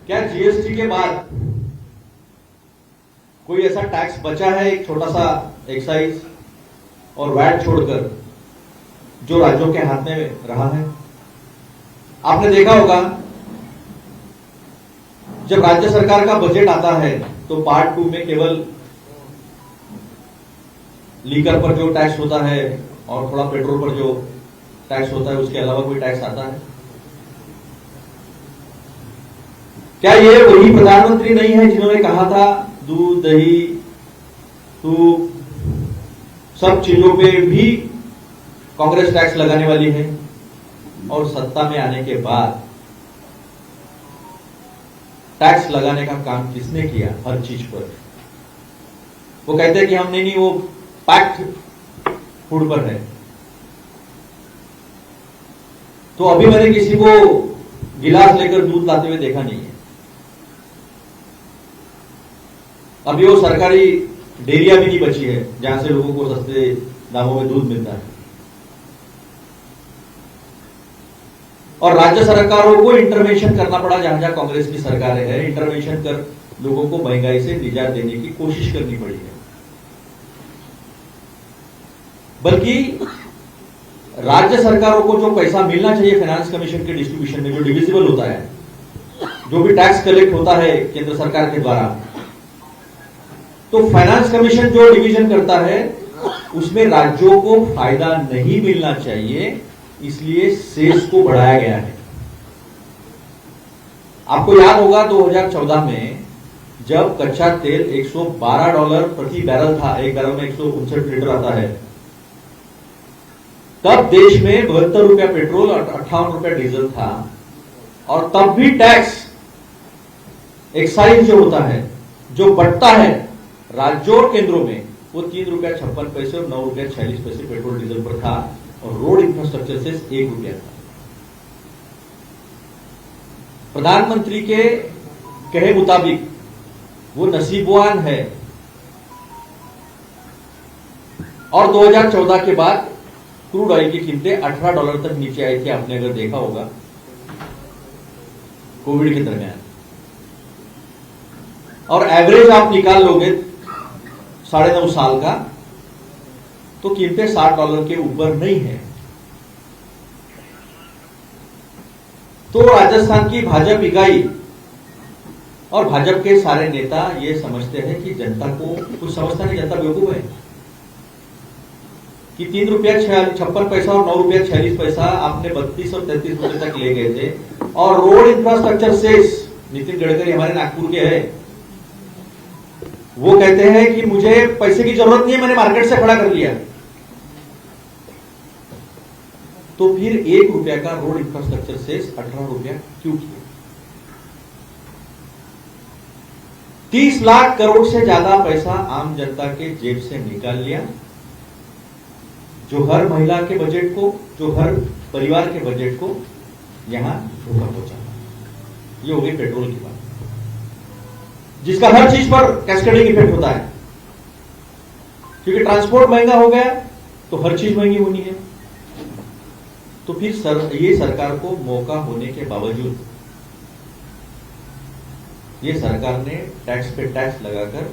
क्या जीएसटी के बाद कोई ऐसा टैक्स बचा है, एक छोटा सा एक्साइज और वैट छोड़कर, जो राज्यों के हाथ में रहा है? आपने देखा होगा जब राज्य सरकार का बजट आता है तो पार्ट 2 में केवल लीकर पर जो टैक्स होता है और थोड़ा पेट्रोल पर जो टैक्स होता है, उसके अलावा कोई टैक्स आता है? क्या ये वही प्रधानमंत्री नहीं है जिन्होंने कहा था दूध, दही, दूध, सब चीजों पे भी कांग्रेस टैक्स लगाने वाली है? और सत्ता में आने के बाद टैक्स लगाने का काम किसने किया? हर चीज पर वो कहते हैं कि हम नहीं, वो पैक्ड फूड पर है। तो अभी मैंने किसी को गिलास लेकर दूध लाते हुए देखा नहीं है। अभी वो सरकारी डेयरिया भी नहीं बची है जहां से लोगों को सस्ते दामों में दूध मिलता है। और राज्य सरकारों को इंटरवेंशन करना पड़ा जहां जहां कांग्रेस की सरकारें हैं, इंटरवेंशन कर लोगों को महंगाई से निजात देने की कोशिश करनी पड़ी है। बल्कि राज्य सरकारों को जो पैसा मिलना चाहिए फाइनेंस कमीशन के डिस्ट्रीब्यूशन में, जो डिविजिबल होता है, जो भी टैक्स कलेक्ट होता है केंद्र सरकार के द्वारा, तो फाइनेंस कमीशन जो डिवीजन करता है उसमें राज्यों को फायदा नहीं मिलना चाहिए, इसलिए सेस को बढ़ाया गया है। आपको याद होगा 2014 में जब कच्चा तेल $112 प्रति बैरल था, एक बैरल में 159 लीटर आता है, तब देश में 72 रुपया पेट्रोल और 58 रुपया डीजल था। और तब भी टैक्स, एक्साइज जो होता है, जो बढ़ता है राज्यों और केंद्रों में, वो ₹3.56 और ₹9.46 पेट्रोल डीजल पर था, और रोड इंफ्रास्ट्रक्चर से ₹1 था। प्रधानमंत्री के कहे मुताबिक वो नसीबवान है। और 2014 के बाद क्रूड ऑयल की कीमतें $18 तक नीचे आई थी, आपने अगर देखा होगा कोविड के दरमियान। और एवरेज आप निकाल लोगे 9.5 साल का, तो कीमतें $60 के ऊपर नहीं है। तो राजस्थान की भाजपा इकाई और भाजपा के सारे नेता ये समझते हैं कि जनता को कुछ समझता नहीं, जनता बेवकूफ है कि ₹3.56 और ₹9.46 आपने 32 और 33 रुपए तक ले गए थे। और रोड इंफ्रास्ट्रक्चर से नितिन गडकरी हमारे नागपुर के हैं, वो कहते हैं कि मुझे पैसे की जरूरत नहीं है, मैंने मार्केट से खड़ा कर लिया। तो फिर ₹1 का रोड इंफ्रास्ट्रक्चर से ₹18 क्यों किया? 30 लाख करोड़ से ज्यादा पैसा आम जनता के जेब से निकाल लिया, जो हर महिला के बजट को, जो हर परिवार के बजट को यहां धोखा पहुंचा। ये हो गई पेट्रोल की बात, जिसका हर चीज पर कैस्केडिंग इफेक्ट होता है, क्योंकि ट्रांसपोर्ट महंगा हो गया तो हर चीज महंगी होनी है। तो फिर ये सरकार को मौका होने के बावजूद ये सरकार ने टैक्स पे टैक्स लगाकर